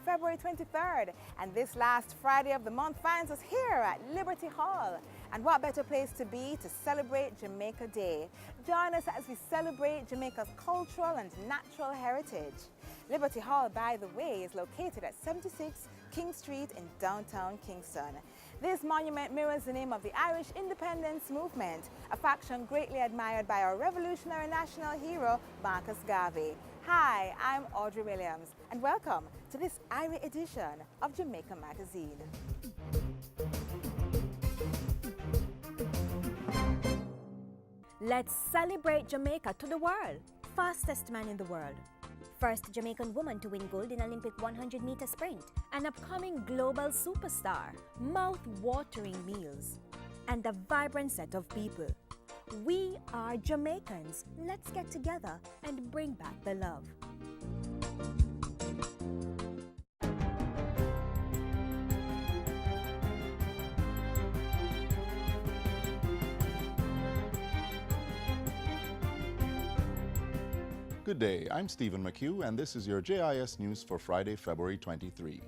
February 23rd, and this last Friday of the month finds us here at Liberty Hall. And what better place to be to celebrate Jamaica Day? Join us as we celebrate Jamaica's cultural and natural heritage. Liberty Hall, by the way, is located at 76 King Street in downtown Kingston. This monument mirrors the name of the Irish independence movement, a faction greatly admired by our revolutionary national hero, Marcus Garvey. Hi, I'm Audrey Williams, and welcome to this Irish edition of Jamaica Magazine. Let's celebrate Jamaica to the world. Fastest man in the world. First Jamaican woman to win gold in Olympic 100-meter sprint. An upcoming global superstar. Mouth-watering meals. And a vibrant set of people. We are Jamaicans. Let's get together and bring back the love. Good day, I'm Stephen McHugh, and this is your JIS News for Friday, February 23.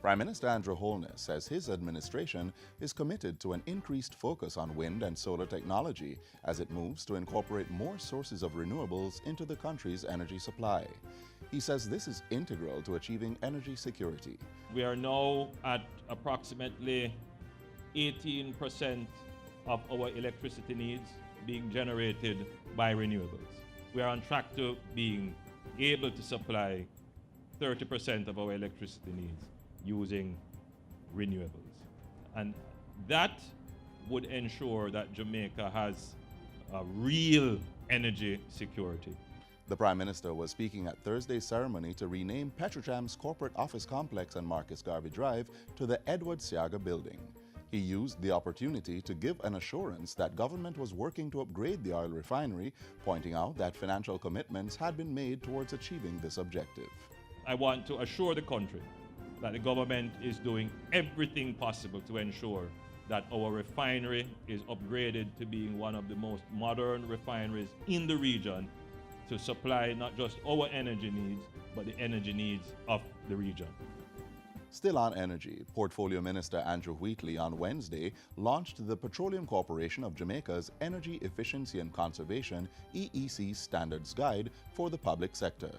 Prime Minister Andrew Holness says his administration is committed to an increased focus on wind and solar technology as it moves to incorporate more sources of renewables into the country's energy supply. He says this is integral to achieving energy security. We are now at approximately 18% of our electricity needs being generated by renewables. We are on track to being able to supply 30% of our electricity needs using renewables. And that would ensure that Jamaica has a real energy security. The Prime Minister was speaking at Thursday's ceremony to rename Petrocham's corporate office complex on Marcus Garvey Drive to the Edward Seaga Building. He used the opportunity to give an assurance that government was working to upgrade the oil refinery, pointing out that financial commitments had been made towards achieving this objective. I want to assure the country that the government is doing everything possible to ensure that our refinery is upgraded to being one of the most modern refineries in the region to supply not just our energy needs, but the energy needs of the region. Still on energy, Portfolio Minister Andrew Wheatley on Wednesday launched the Petroleum Corporation of Jamaica's Energy Efficiency and Conservation EEC Standards Guide for the public sector.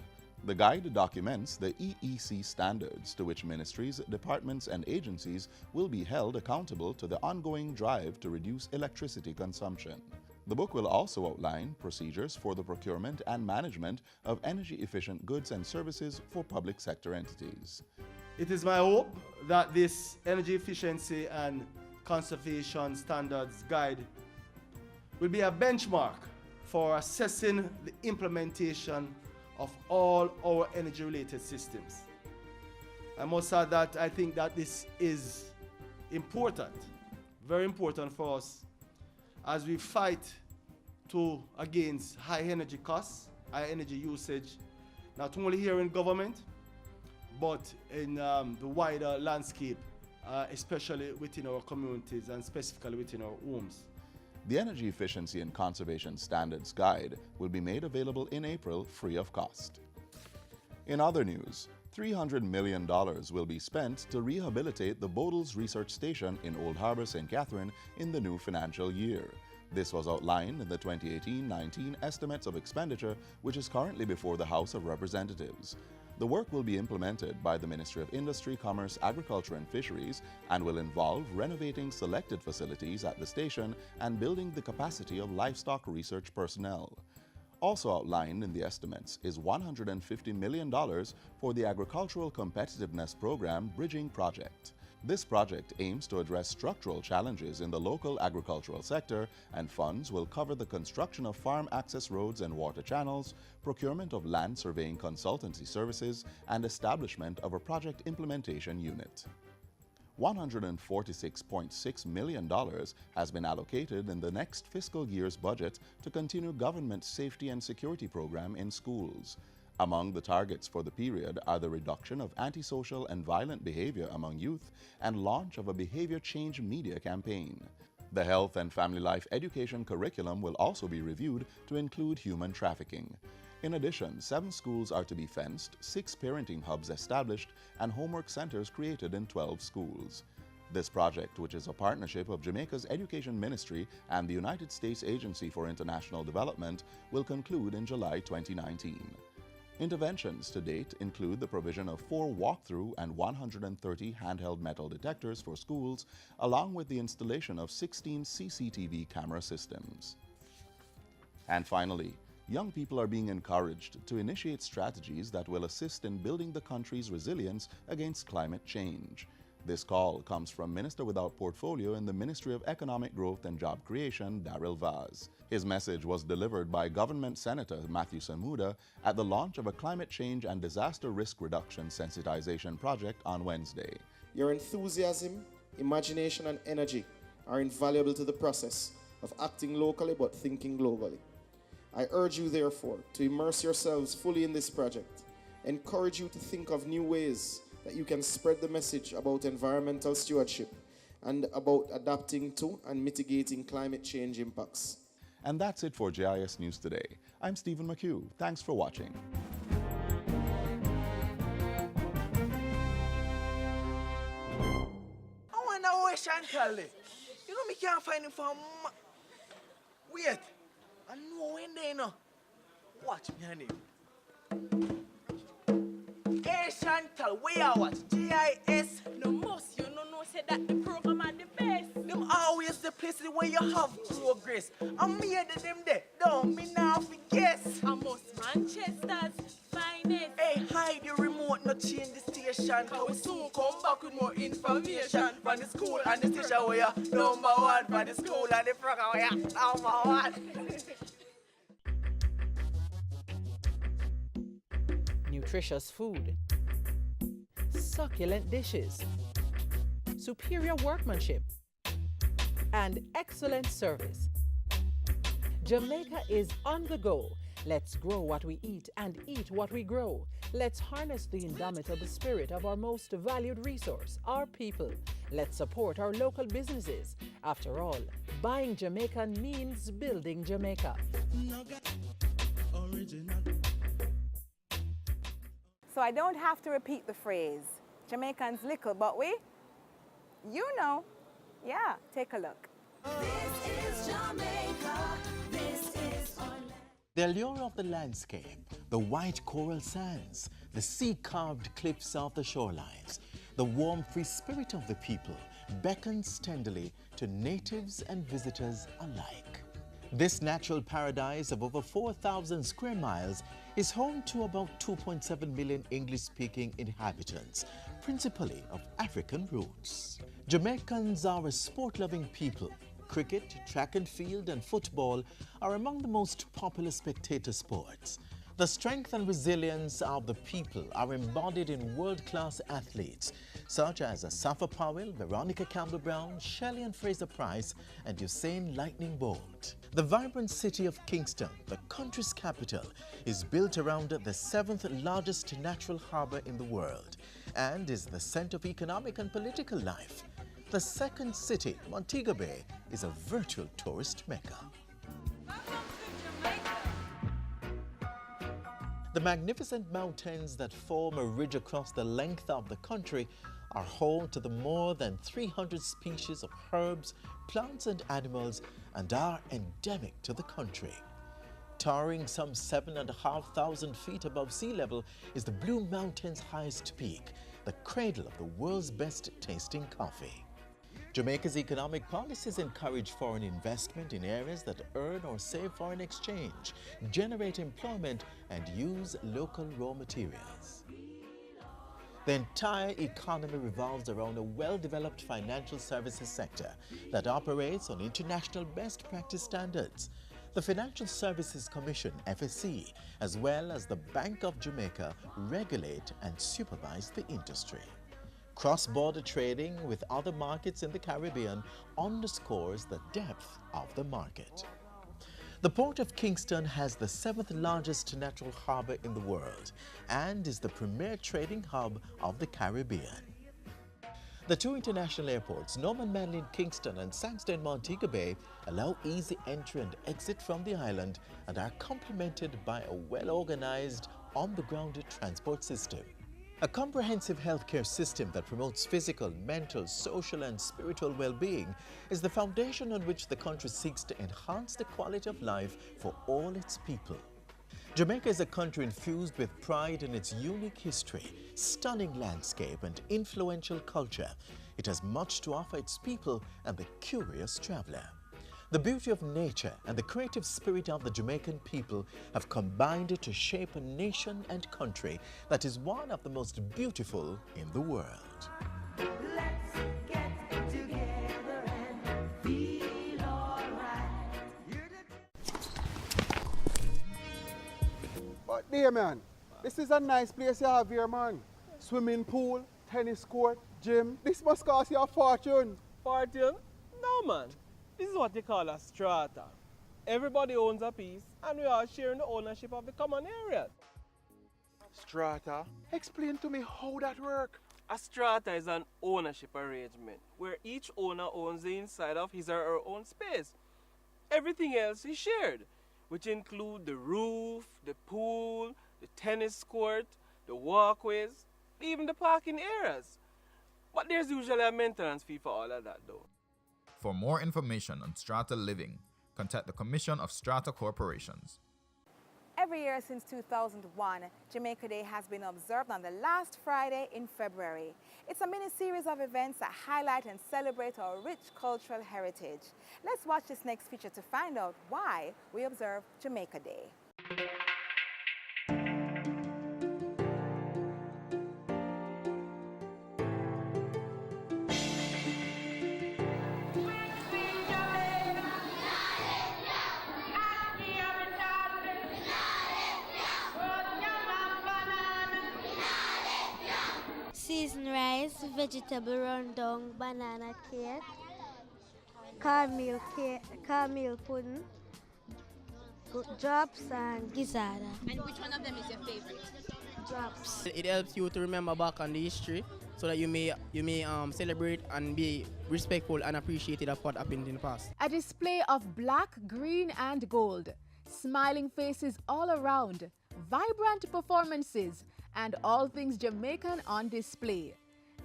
The guide documents the EEC standards to which ministries, departments, and agencies will be held accountable to the ongoing drive to reduce electricity consumption. The book will also outline procedures for the procurement and management of energy-efficient goods and services for public sector entities. It is my hope that this Energy Efficiency and Conservation Standards Guide will be a benchmark for assessing the implementation of all our energy-related systems. I must add that I think that this is important, very important for us as we fight against high energy costs, high energy usage, not only here in government, but in the wider landscape, especially within our communities and specifically within our homes. The Energy Efficiency and Conservation Standards Guide will be made available in April free of cost. In other news, $300 million will be spent to rehabilitate the Bodles Research Station in Old Harbour, St. Catherine in the new financial year. This was outlined in the 2018-19 Estimates of Expenditure, which is currently before the House of Representatives. The work will be implemented by the Ministry of Industry, Commerce, Agriculture and Fisheries and will involve renovating selected facilities at the station and building the capacity of livestock research personnel. Also outlined in the estimates is $150 million for the Agricultural Competitiveness Program Bridging Project. This project aims to address structural challenges in the local agricultural sector, and funds will cover the construction of farm access roads and water channels, procurement of land surveying consultancy services, and establishment of a project implementation unit. $146.6 million has been allocated in the next fiscal year's budget to continue government safety and security program in schools. Among the targets for the period are the reduction of antisocial and violent behavior among youth and launch of a behavior change media campaign. The health and family life education curriculum will also be reviewed to include human trafficking. In addition, 7 schools are to be fenced, 6 parenting hubs established, and homework centers created in 12 schools. This project, which is a partnership of Jamaica's Education Ministry and the United States Agency for International Development, will conclude in July 2019. Interventions to date include the provision of 4 walk-through and 130 handheld metal detectors for schools, along with the installation of 16 CCTV camera systems. And finally, young people are being encouraged to initiate strategies that will assist in building the country's resilience against climate change. This call comes from Minister without Portfolio in the Ministry of Economic Growth and Job Creation, Daryl Vaz. His message was delivered by Government Senator Matthew Samuda at the launch of a climate change and disaster risk reduction sensitization project on Wednesday. Your enthusiasm, imagination, and energy are invaluable to the process of acting locally but thinking globally. I urge you, therefore, to immerse yourselves fully in this project, encourage you to think of new ways that you can spread the message about environmental stewardship and about adapting to and mitigating climate change impacts. And that's it for JIS News Today. I'm Stephen McHugh. Thanks for watching. I wonder where Chantal is. You know me can't find him for Wait. I know when they know. Watch me, honey. Hey Chantal, where you watch? GIS. No most, you know, say that the program are the best. Them always the places where you have progress. I'm here to them there. Don't me now forget. I must Manchester's finest. Hey, hide your remote, not change the station. Cause we soon come back with more information. From the school and the station where you number one. From the school and the program where you number one. Nutritious food, succulent dishes, superior workmanship, and excellent service. Jamaica is on the go. Let's grow what we eat and eat what we grow. Let's harness the indomitable spirit of our most valued resource, our people. Let's support our local businesses. After all, buying Jamaican means building Jamaica. So I don't have to repeat the phrase, Jamaicans lickle, but we, you know. Yeah, take a look. This is Jamaica. This is our land. The allure of the landscape, the white coral sands, the sea-carved cliffs of the shorelines, the warm free spirit of the people beckons tenderly to natives and visitors alike. This natural paradise of over 4,000 square miles is home to about 2.7 million English-speaking inhabitants, principally of African roots. Jamaicans are a sport-loving people. Cricket, track and field, and football are among the most popular spectator sports. The strength and resilience of the people are embodied in world-class athletes such as Asafa Powell, Veronica Campbell-Brown, Shelley and Fraser-Price, and Usain Lightning Bolt. The vibrant city of Kingston, the country's capital, is built around the 7th largest natural harbor in the world and is the center of economic and political life. The second city, Montego Bay, is a virtual tourist mecca. The magnificent mountains that form a ridge across the length of the country are home to the more than 300 species of herbs, plants and animals and are endemic to the country. Towering some 7,500 feet above sea level is the Blue Mountain's highest peak, the cradle of the world's best tasting coffee. Jamaica's economic policies encourage foreign investment in areas that earn or save foreign exchange, generate employment, and use local raw materials. The entire economy revolves around a well-developed financial services sector that operates on international best practice standards. The Financial Services Commission, FSC, as well as the Bank of Jamaica, regulate and supervise the industry. Cross-border trading with other markets in the Caribbean underscores the depth of the market. The Port of Kingston has the 7th largest natural harbor in the world and is the premier trading hub of the Caribbean. The two international airports, Norman Manley in Kingston and Sangster in Montego Bay, allow easy entry and exit from the island and are complemented by a well-organized, on-the-ground transport system. A comprehensive healthcare system that promotes physical, mental, social and spiritual well-being is the foundation on which the country seeks to enhance the quality of life for all its people. Jamaica is a country infused with pride in its unique history, stunning landscape and influential culture. It has much to offer its people and the curious traveler. The beauty of nature and the creative spirit of the Jamaican people have combined to shape a nation and country that is one of the most beautiful in the world. Let's get together and feel alright. But dear man, this is a nice place you have here, man. Swimming pool, tennis court, gym. This must cost you a fortune. Fortune? No, man. This is what they call a strata. Everybody owns a piece, and we are sharing the ownership of the common area. Strata? Explain to me how that works. A strata is an ownership arrangement where each owner owns the inside of his or her own space. Everything else is shared, which include the roof, the pool, the tennis court, the walkways, even the parking areas. But there's usually a maintenance fee for all of that though. For more information on strata living, contact the Commission of Strata Corporations. Every year since 2001, Jamaica Day has been observed on the last Friday in February. It's a mini-series of events that highlight and celebrate our rich cultural heritage. Let's watch this next feature to find out why we observe Jamaica Day. Seasoned rice, vegetable rundown, banana cake, cornmeal pudding, drops and gizzards. And which one of them is your favorite? Drops. It helps you to remember back on the history so that you may celebrate and be respectful and appreciative of what happened in the past. A display of black, green and gold, smiling faces all around, vibrant performances, and all things Jamaican on display.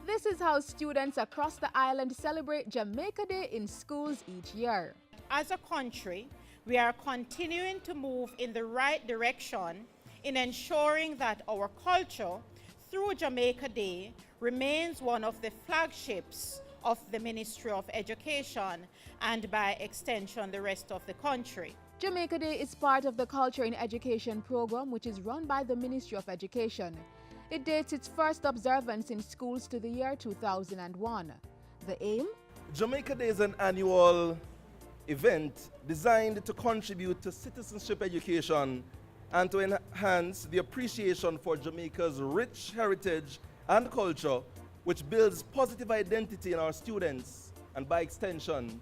This is how students across the island celebrate Jamaica Day in schools each year. As a country, we are continuing to move in the right direction in ensuring that our culture, through Jamaica Day, remains one of the flagships of the Ministry of Education and by extension the rest of the country. Jamaica Day is part of the Culture in Education program, which is run by the Ministry of Education. It dates its first observance in schools to the year 2001. The aim? Jamaica Day is an annual event designed to contribute to citizenship education and to enhance the appreciation for Jamaica's rich heritage and culture, which builds positive identity in our students and by extension,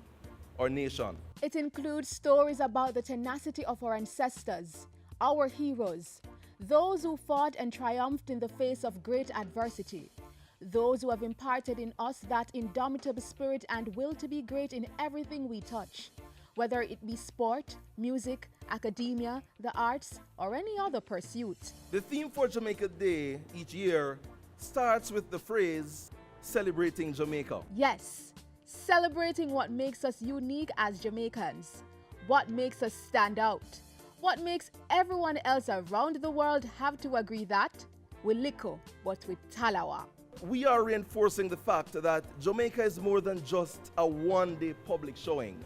our nation. It includes stories about the tenacity of our ancestors, our heroes, those who fought and triumphed in the face of great adversity, those who have imparted in us that indomitable spirit and will to be great in everything we touch, whether it be sport, music, academia, the arts, or any other pursuit. The theme for Jamaica Day each year starts with the phrase, celebrating Jamaica. Yes, celebrating what makes us unique as Jamaicans, what makes us stand out, what makes everyone else around the world have to agree that we lico, but with talawa. We are reinforcing the fact that Jamaica is more than just a one-day public showing.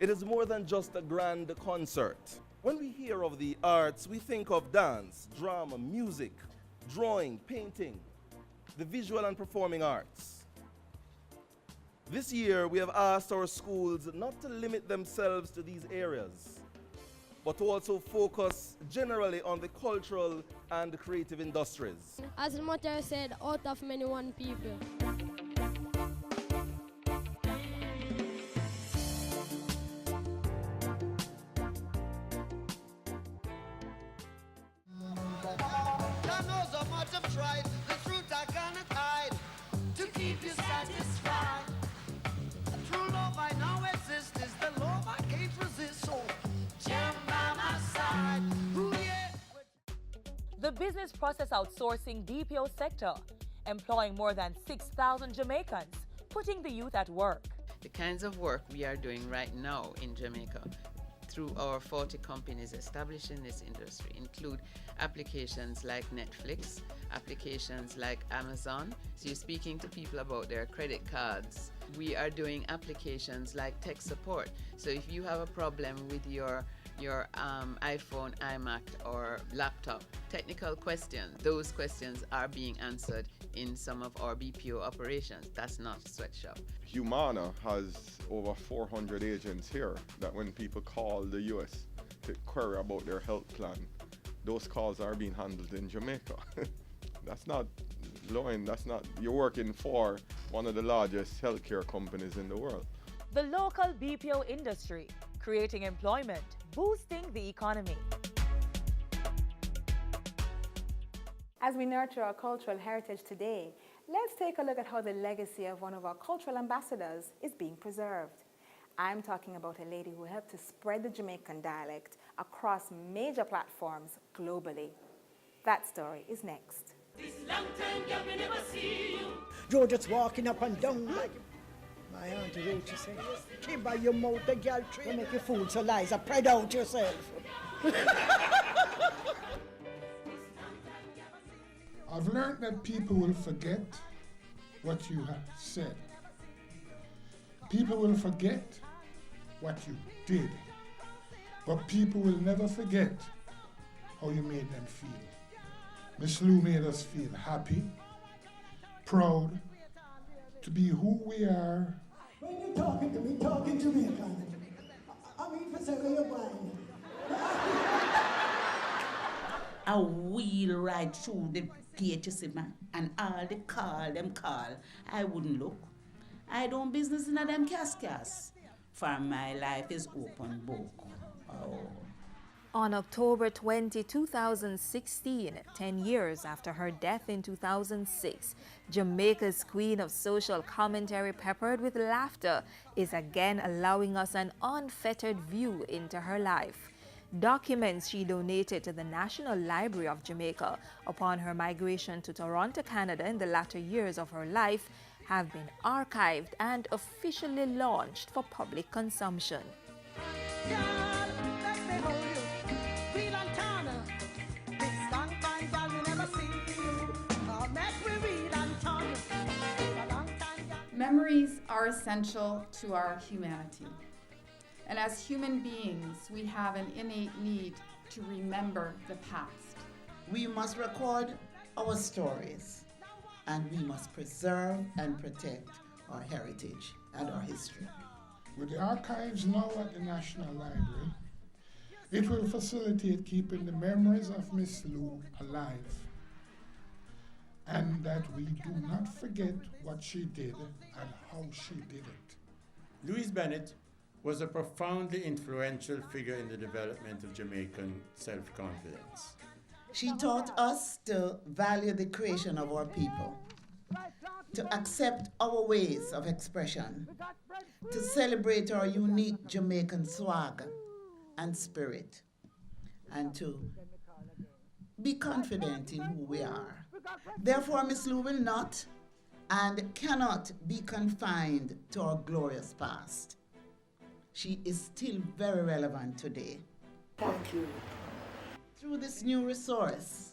It is more than just a grand concert. When we hear of the arts, we think of dance, drama, music, drawing, painting, the visual and performing arts. This year, we have asked our schools not to limit themselves to these areas, but to also focus generally on the cultural and creative industries. As the motto said, out of many one people. God knows how much I've tried, the truth I cannot hide. To keep you The business process outsourcing BPO sector, employing more than 6,000 Jamaicans, putting the youth at work. The kinds of work we are doing right now in Jamaica through our 40 companies established in this industry include applications like Netflix, applications like Amazon. So you're speaking to people about their credit cards. We are doing applications like tech support. So if you have a problem with your iPhone, iMac, or laptop, technical questions, those questions are being answered in some of our BPO operations. That's not a sweatshop. Humana has over 400 agents here that when people call the US to query about their health plan, those calls are being handled in Jamaica. That's not low end, you're working for one of the largest healthcare companies in the world. The local BPO industry, creating employment, boosting the economy. As we nurture our cultural heritage today, let's take a look at how the legacy of one of our cultural ambassadors is being preserved. I'm talking about a lady who helped to spread the Jamaican dialect across major platforms globally. That story is next. This long time, girl, we never see you. You're just walking up and down like my auntie Roach said. Keep by your mouth, the girl tree. Don't make you fool, so Liza, spread out yourself. I've learned that people will forget what you have said. People will forget what you did. But people will never forget how you made them feel. Miss Lou made us feel happy, proud to be who we are. When you're talking to me, talking Jamaican. I mean, for second, you're blind. I wheel right through the gate, you see, man, and all the call, I wouldn't look. I don't business in them cascas, for my life is open book. Oh. On October 20, 2016, 10 years after her death in 2006, Jamaica's queen of social commentary peppered with laughter is again allowing us an unfettered view into her life. Documents she donated to the National Library of Jamaica upon her migration to Toronto, Canada in the latter years of her life have been archived and officially launched for public consumption. Memories are essential to our humanity. And as human beings, we have an innate need to remember the past. We must record our stories, and we must preserve and protect our heritage and our history. With the archives now at the National Library, it will facilitate keeping the memories of Miss Lou alive, and that we do not forget what she did and how she did it. Louise Bennett was a profoundly influential figure in the development of Jamaican self-confidence. She taught us to value the creation of our people, to accept our ways of expression, to celebrate our unique Jamaican swag and spirit, and to be confident in who we are. Therefore, Miss Lou will not and cannot be confined to our glorious past. She is still very relevant today. Thank you. Through this new resource,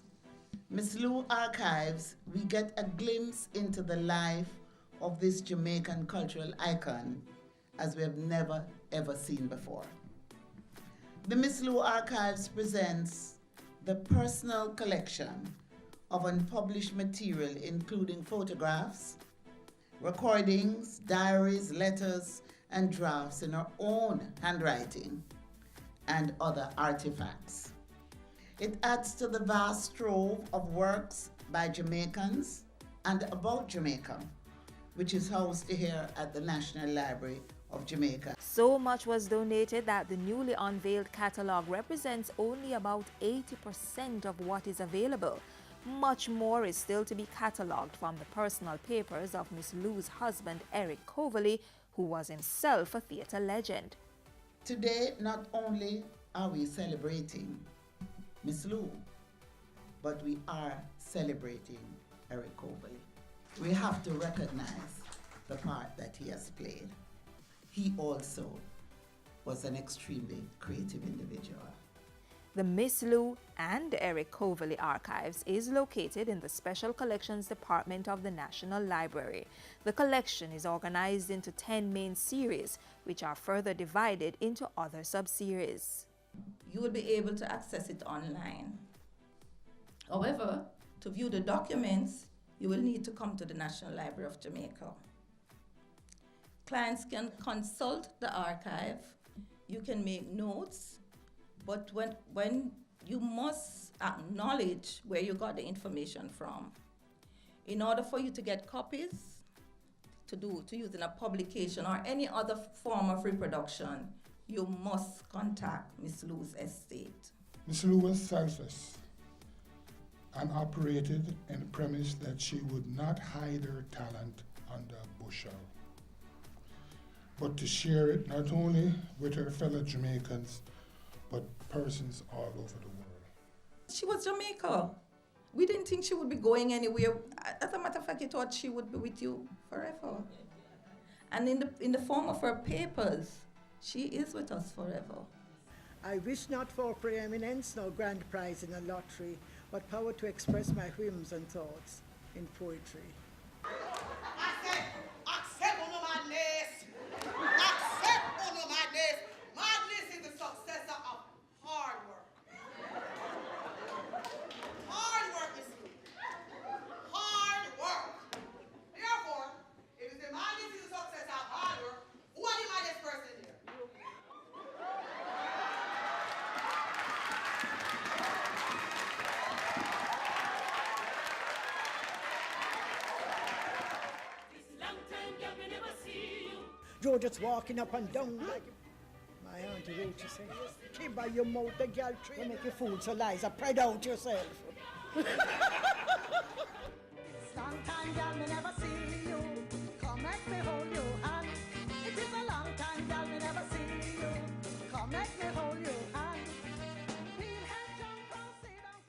Miss Lou Archives, we get a glimpse into the life of this Jamaican cultural icon as we have never ever seen before. The Miss Lou Archives presents the personal collection of unpublished material including photographs, recordings, diaries, letters, and drafts in her own handwriting and other artifacts. It adds to the vast trove of works by Jamaicans and about Jamaica, which is housed here at the National Library of Jamaica. So much was donated that the newly unveiled catalogue represents only about 80% of what is available. Much more is still to be catalogued from the personal papers of Miss Lou's husband, Eric Coverley, who was himself a theatre legend. Today, not only are we celebrating Miss Lou, but we are celebrating Eric Cobley. We have to recognize the part that he has played. He also was an extremely creative individual. The Miss Lou and Eric Coverley Archives is located in the Special Collections Department of the National Library. The collection is organized into 10 main series, which are further divided into other sub-series. You will be able to access it online. However, to view the documents, you will need to come to the National Library of Jamaica. Clients can consult the archive, you can make notes, but when you must acknowledge where you got the information from. In order for you to get copies, to use in a publication or any other form of reproduction, you must contact Miss Lou's estate. Miss Lou was selfless and operated in the premise that she would not hide her talent under a bushel, but to share it not only with her fellow Jamaicans, but persons all over the world. She was Jamaica. We didn't think she would be going anywhere. As a matter of fact, we thought she would be with you forever. And in the form of her papers, she is with us forever. I wish not for preeminence nor grand prize in a lottery, but power to express my whims and thoughts in poetry. Accept on my madness. Accept on my madness. Madness is the successor of hard work. Hard work is hard work. Therefore, if the madness is the successor of hard work, who are the maddest person here? Joe just walking up and down like my auntie Roach say, keep by your mouth, the girl tree. You make you fool, so lies, spread out yourself. Long time, girl, me never see you. Come let me hold you hand. It is a long time, girl, me never see you. Come let me hold you hand. We'll head down, proceed on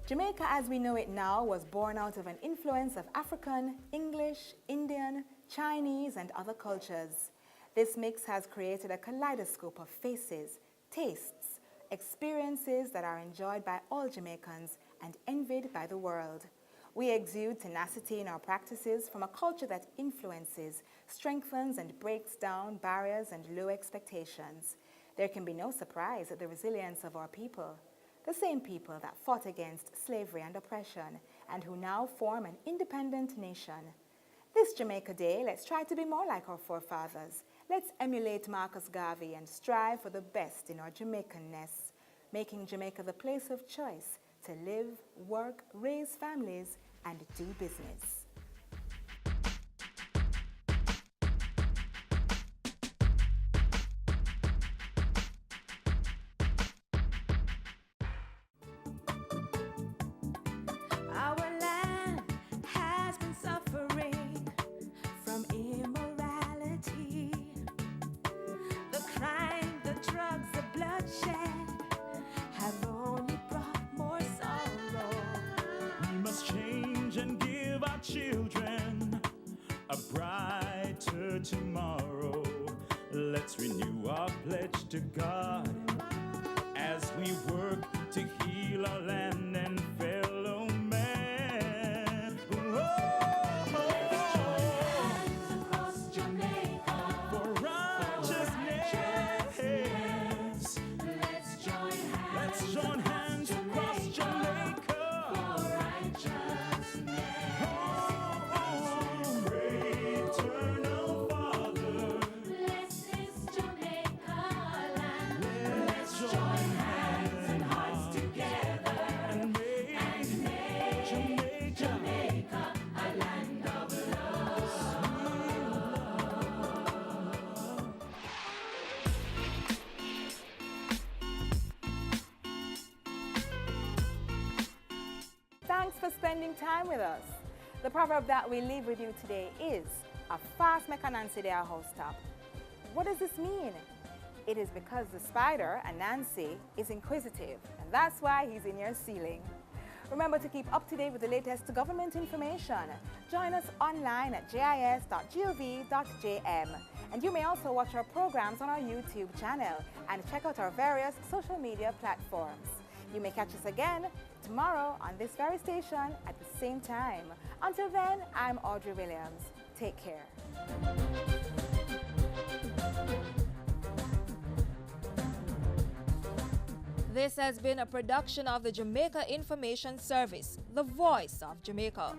Jamaica as we know it now was born out of an influence of African, English, Indian, Chinese, and other cultures. This mix has created a kaleidoscope of faces, tastes, experiences that are enjoyed by all Jamaicans and envied by the world. We exude tenacity in our practices from a culture that influences, strengthens, and breaks down barriers and low expectations. There can be no surprise at the resilience of our people. The same people that fought against slavery and oppression and who now form an independent nation. This Jamaica Day, let's try to be more like our forefathers. Let's emulate Marcus Garvey and strive for the best in our Jamaicanness, making Jamaica the place of choice to live, work, raise families, and do business. Children, a brighter tomorrow. Let's renew our pledge to God as we work to heal our land and fellow man. Across Jamaica for righteousness. Let's join hands. Let's join hands across Jamaica for righteousness. Eternal Father, bless this Jamaica land. spending time with us. The proverb that we leave with you today is, a fast make Nancy their house top. What does this mean? It is because the spider, Nancy, is inquisitive, and that's why he's in your ceiling. Remember to keep up to date with the latest government information. Join us online at jis.gov.jm. And you may also watch our programs on our YouTube channel and check out our various social media platforms. You may catch us again tomorrow on this very station at the same time. Until then, I'm Audrey Williams. Take care. This has been a production of the Jamaica Information Service, the voice of Jamaica.